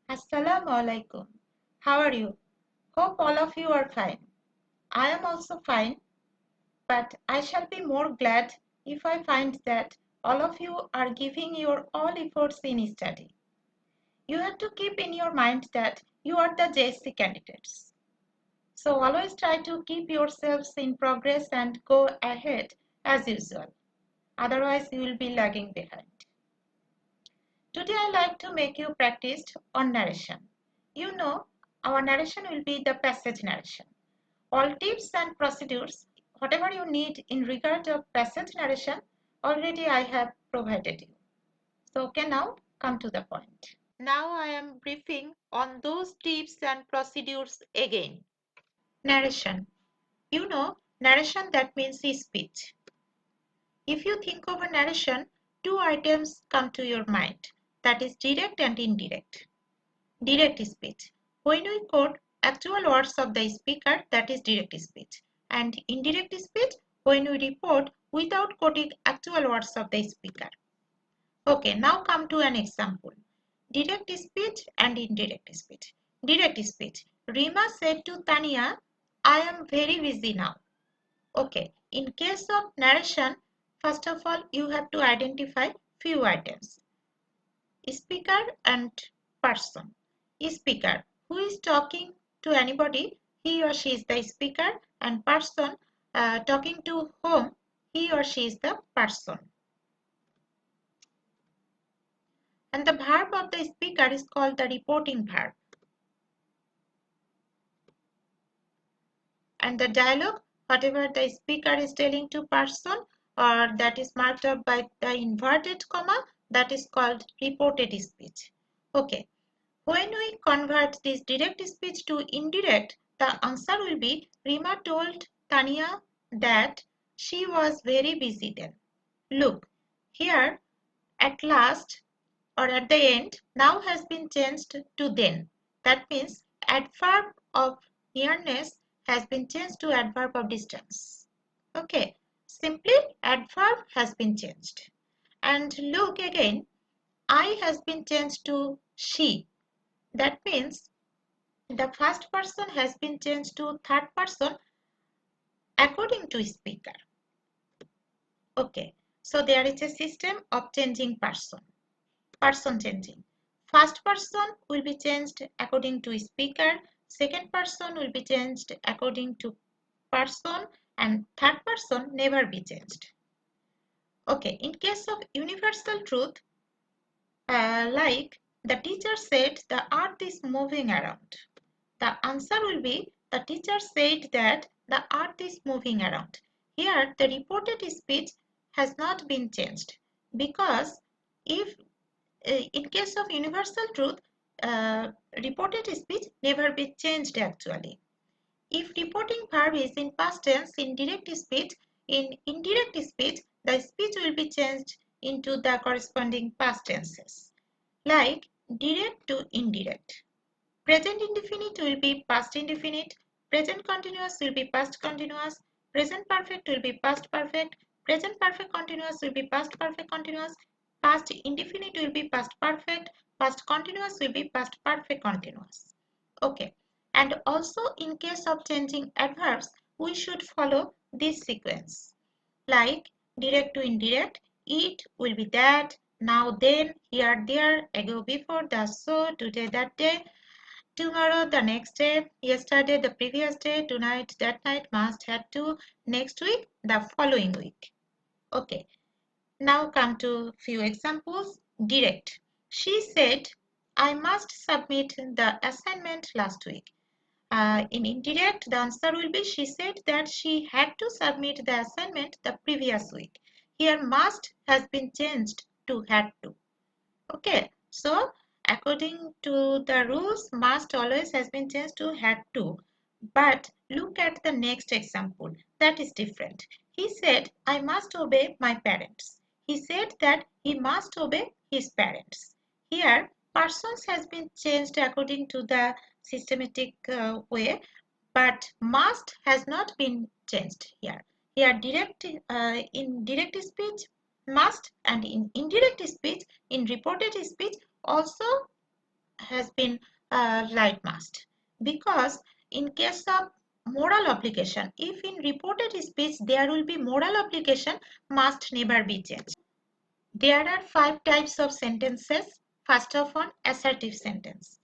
Assalamu alaikum. How are you? Hope all of you are fine. I am also fine, but I shall be more glad if I find that all of you are giving your all efforts in study. You have to keep in your mind that you are the JSC candidates. So always try to keep yourselves in progress and go ahead as usual. Otherwise, you will be lagging behind. Today I like to make you practice on narration. You know, our narration will be the passage narration. All tips and procedures, whatever you need in regard of passage narration, already I have provided you. So okay, now come to the point. Now I am briefing on those tips and procedures again. Narration. You know, narration that means speech. If you think of a narration, two items come to your mind. That is direct and indirect. Direct speech. When we quote actual words of the speaker, that is direct speech. And indirect speech, when we report without quoting actual words of the speaker. Okay, now come to an example. Direct speech and indirect speech. Direct speech. Rima said to Tania, I am very busy now. Okay, in case of narration, first of all, you have to identify few items. Speaker and person. Speaker, who is talking to anybody, he or she is the speaker, and person talking to whom, he or she is the person. And the verb of the speaker is called the reporting verb. And the dialogue, whatever the speaker is telling to person or that is marked up by the inverted comma, that is called reported speech. Okay. When we convert this direct speech to indirect, the answer will be Rima told Tania that she was very busy then. Look, here at last or at the end, now has been changed to then. That means adverb of nearness has been changed to adverb of distance. Okay, simply adverb has been changed. And look again, I has been changed to she. That means the first person has been changed to third person according to speaker. Okay, so there is a system of changing person. Person changing. First person will be changed according to speaker. Second person will be changed according to person. And third person never be changed. Okay, in case of universal truth, like the teacher said the earth is moving around. The answer will be the teacher said that the earth is moving around. Here the reported speech has not been changed because if in case of universal truth, reported speech never be changed actually. If reporting verb is in past tense in direct speech, in indirect speech, the speech will be changed into the corresponding past tenses. Like direct to indirect. Present indefinite will be past indefinite. Present continuous will be past continuous. Present perfect will be past perfect. Present perfect continuous will be past perfect continuous. Past indefinite will be past perfect. Past continuous will be past perfect continuous. Okay. And also in case of changing adverbs, we should follow this sequence. Like direct to indirect, it will be that, now then, here, there, ago, before, thus, so, today, that day, tomorrow, the next day, yesterday, the previous day, tonight, that night, must, had to, next week, the following week. Okay, now come to few examples. Direct. She said, I must submit the assignment last week. In indirect, the answer will be she said that she had to submit the assignment the previous week. Here, must has been changed to had to. Okay, so according to the rules, must always has been changed to had to. But look at the next example. That is different. He said, I must obey my parents. He said that he must obey his parents. Here, persons has been changed according to the systematic way, but must has not been changed here. Here, in direct speech, must, and in indirect speech, in reported speech, also has been light must, because in case of moral obligation, if in reported speech there will be moral obligation, must never be changed. There are 5 types of sentences. First of all, assertive sentence.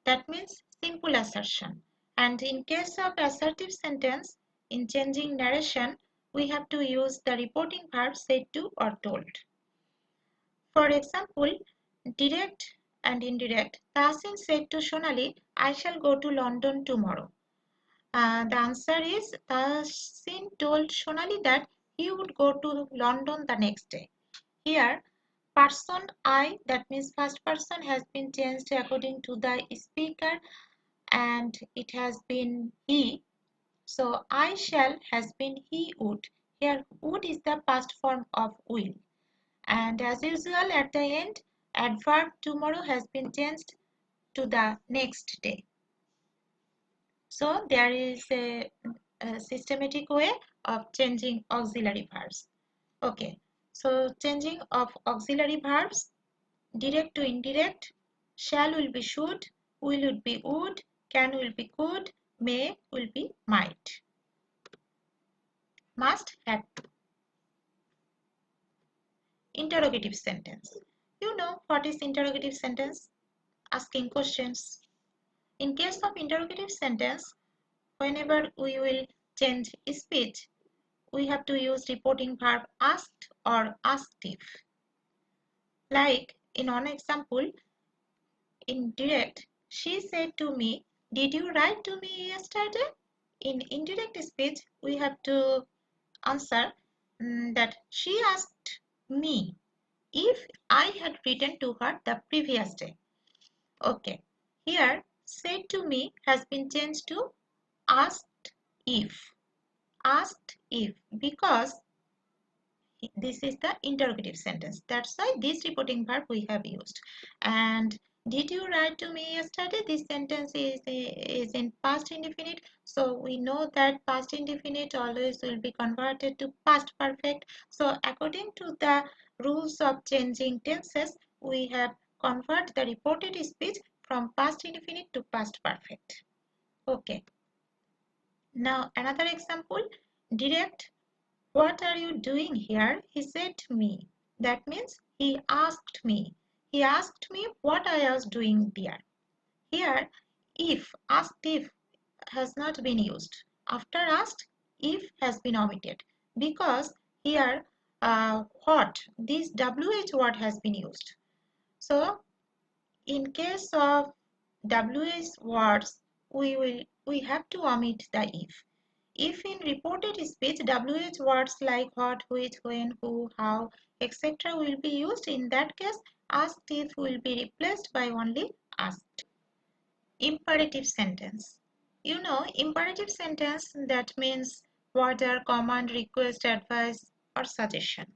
That means simple assertion. And in case of assertive sentence, in changing narration, we have to use the reporting verb said to or told. For example, direct and indirect. Tahsin said to Sonali, I shall go to London tomorrow. The answer is Tahsin told Sonali that he would go to London the next day. Here, person I, that means first person, has been changed according to the speaker and it has been he. So I shall has been he would. Here would is the past form of will. And as usual at the end, adverb tomorrow has been changed to the next day. So there is a systematic way of changing auxiliary verbs. Okay, so changing of auxiliary verbs, direct to indirect, shall will be should, will be would, can will be could, may will be might, must have to. Interrogative sentence. You know what is interrogative sentence? Asking questions. In case of interrogative sentence, whenever we will change speech, we have to use reporting verb asked or asked if. Like in one example, in direct, she said to me, did you write to me yesterday? In indirect speech, we have to answer that she asked me if I had written to her the previous day. Okay, here said to me has been changed to asked if. Asked if, because this is the interrogative sentence. That's why this reporting verb we have used. And did you write to me yesterday? This sentence is in past indefinite. So we know that past indefinite always will be converted to past perfect. So according to the rules of changing tenses, we have convert the reported speech from past indefinite to past perfect. Okay. Now another example, direct. What are you doing here? He said to me. That means he asked me. He asked me what I was doing there. Here, if, asked if has not been used. After asked, if has been omitted. Because here, what, this WH word has been used. So, in case of WH words, we have to omit the if. If in reported speech, WH words like what, which, when, who, how, etc. will be used, in that case, asked if will be replaced by only asked. Imperative sentence. You know, imperative sentence, that means order, command, request, advice, or suggestion.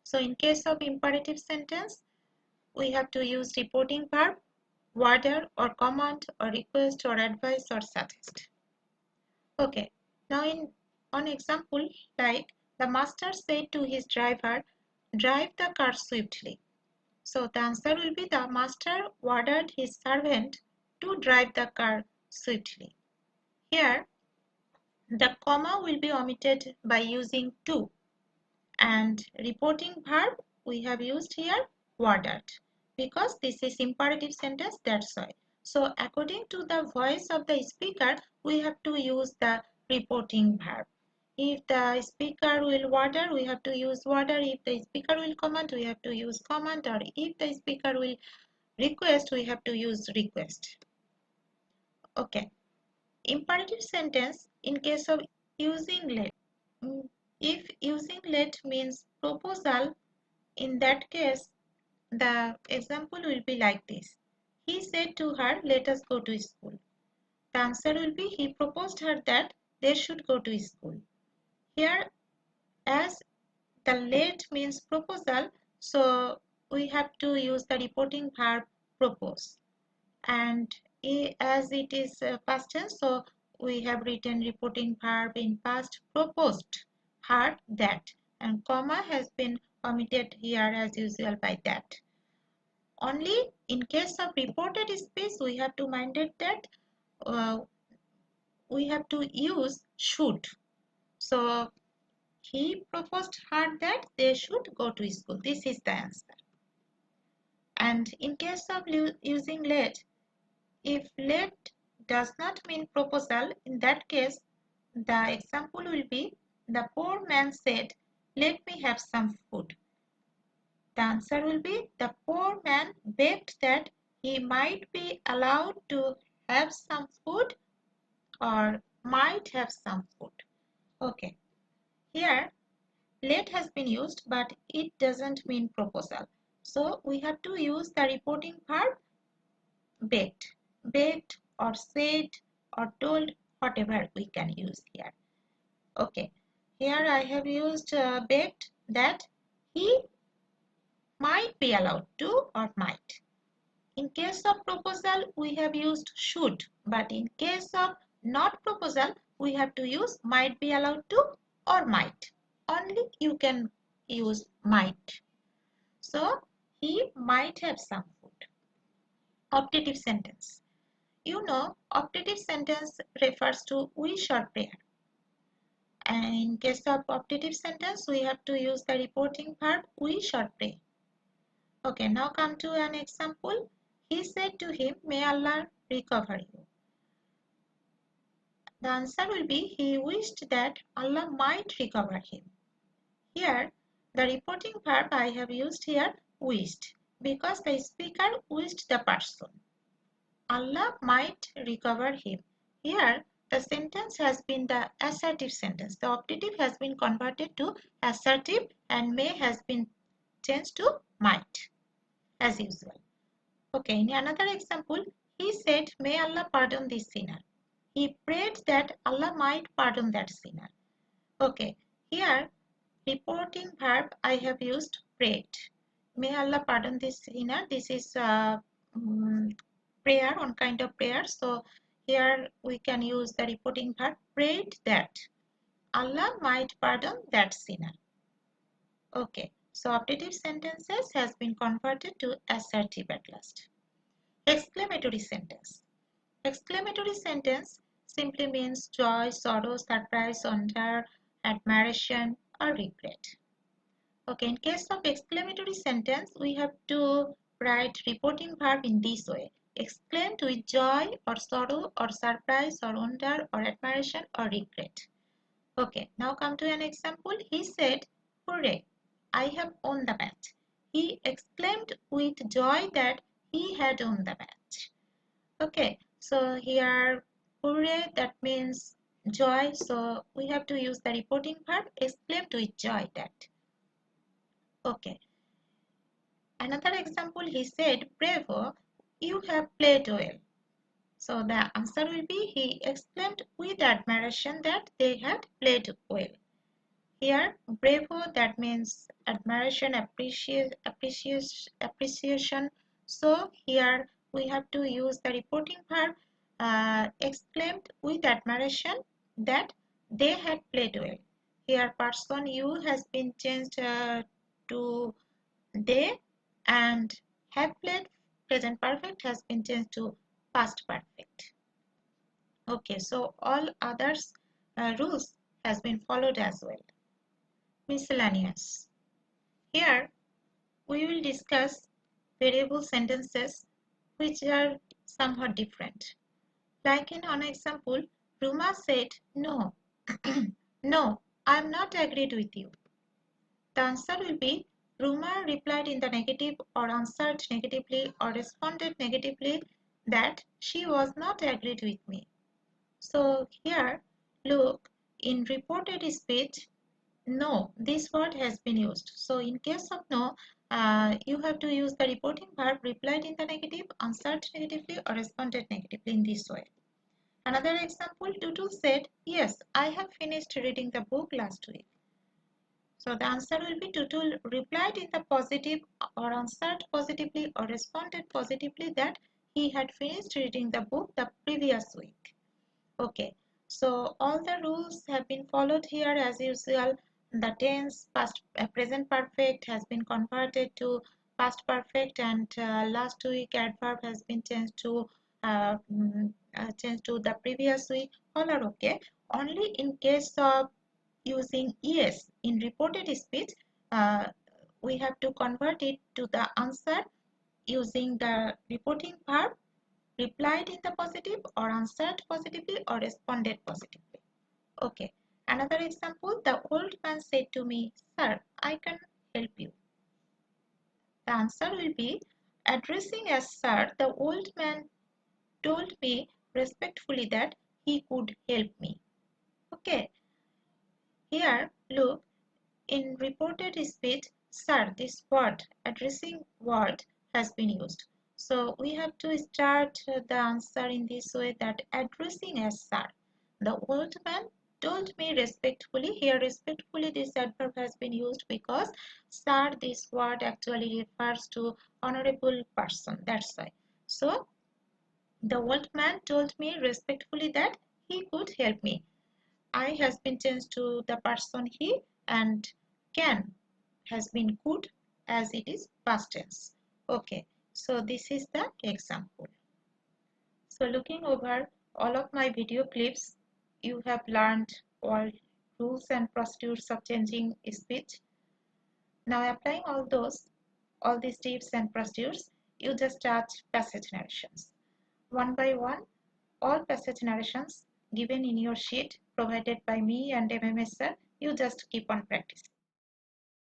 So in case of imperative sentence, we have to use reporting verb, order or command or request or advice or suggest. Okay, now in one example, like the master said to his driver, drive the car swiftly. So the answer will be the master ordered his servant to drive the car swiftly. Here, the comma will be omitted by using to, and reporting verb we have used here ordered, because this is imperative sentence, that's why. So according to the voice of the speaker, we have to use the reporting verb. If the speaker will order, we have to use order. If the speaker will command, we have to use command. Or if the speaker will request, we have to use request. Okay. Imperative sentence in case of using let. If using let means proposal, in that case, the example will be like this. He said to her, let us go to school. The answer will be, he proposed her that they should go to school. Here, as the let means proposal, so we have to use the reporting verb propose. And as it is past tense, so we have written reporting verb in past proposed her that, and comma has been omitted here as usual by that. Only in case of reported speech, we have to mind it that uh, we have to use should. So he proposed her that they should go to school. This is the answer. And in case of using let, if let does not mean proposal, in that case, the example will be the poor man said, "Let me have some food." The answer will be the poor man begged that he might be allowed to have some food or might have some food. Okay, here let has been used, but it doesn't mean proposal. So we have to use the reporting verb begged. Begged or said or told, whatever we can use here. Okay, here I have used begged that he might be allowed to or might. In case of proposal, we have used should, but in case of not proposal, we have to use might be allowed to or might. Only you can use might. So, he might have some food. Optative sentence. You know, optative sentence refers to wish or prayer. And in case of optative sentence, we have to use the reporting verb wish or pray. Okay, now come to an example. He said to him, "May Allah recover you." The answer will be he wished that Allah might recover him. Here, the reporting verb I have used here wished because the speaker wished the person. Allah might recover him. Here, the sentence has been the assertive sentence. The optative has been converted to assertive and may has been changed to might as usual. Okay, in another example, he said, "May Allah pardon this sinner." He prayed that Allah might pardon that sinner. Okay, here reporting verb I have used prayed. May Allah pardon this sinner. This is prayer, on kind of prayer. So here we can use the reporting verb prayed that Allah might pardon that sinner. Okay, so optative sentences has been converted to assertive at last. Exclamatory sentence. Exclamatory sentence simply means joy, sorrow, surprise, wonder, admiration, or regret. Okay, in case of exclamatory sentence, we have to write reporting verb in this way. Exclaimed with joy or sorrow or surprise or wonder or admiration or regret. Okay, now come to an example. He said, "Hooray, I have won the match." He exclaimed with joy that he had won the match. Okay, so here hooray, that means joy. So we have to use the reporting verb exclaimed with joy that. Okay, another example, he said, "Bravo, you have played well." So the answer will be he exclaimed with admiration that they had played well. Here, bravo, that means admiration, appreciation. So here we have to use the reporting verb exclaimed with admiration that they had played well. Here, person you has been changed to they, and have played present perfect has been changed to past perfect. Okay, so all others rules has been followed as well. Miscellaneous. Here we will discuss variable sentences which are somewhat different. Like in an example, Ruma said, "No, no, I am not agreed with you." The answer will be Ruma replied in the negative or answered negatively or responded negatively that she was not agreed with me. So here, look, in reported speech, no, this word has been used. So in case of no, you have to use the reporting verb replied in the negative, answered negatively, or responded negatively in this way. Another example, Tutu said, "Yes, I have finished reading the book last week." So the answer will be Tutu replied in the positive or answered positively or responded positively that he had finished reading the book the previous week. Okay, so all the rules have been followed here as usual. The tense, past, present perfect has been converted to past perfect, and last week adverb has been changed to the previous week, all are okay. Only in case of using yes in reported speech, uh, we have to convert it to the answer using the reporting verb, replied in the positive, or answered positively, or responded positively. Okay. Another example, the old man said to me, "Sir, I can help you." The answer will be, addressing as sir, the old man told me respectfully that he could help me. Okay. Here, look, in reported speech, sir, this word, addressing word, has been used. So we have to start the answer in this way, that addressing as sir. The old man told me respectfully. Here, respectfully, this adverb has been used because sir, this word actually refers to honorable person. That's why. So the old man told me respectfully that he could help me. I has been changed to the person he, and can has been could, as it is past tense. Okay, so this is the example. So looking over all of my video clips, you have learned all rules and procedures of changing speech. Now applying all these tips and procedures, you just touch passage narrations. One by one, all passage narrations given in your sheet provided by me and MMS sir, you just keep on practicing.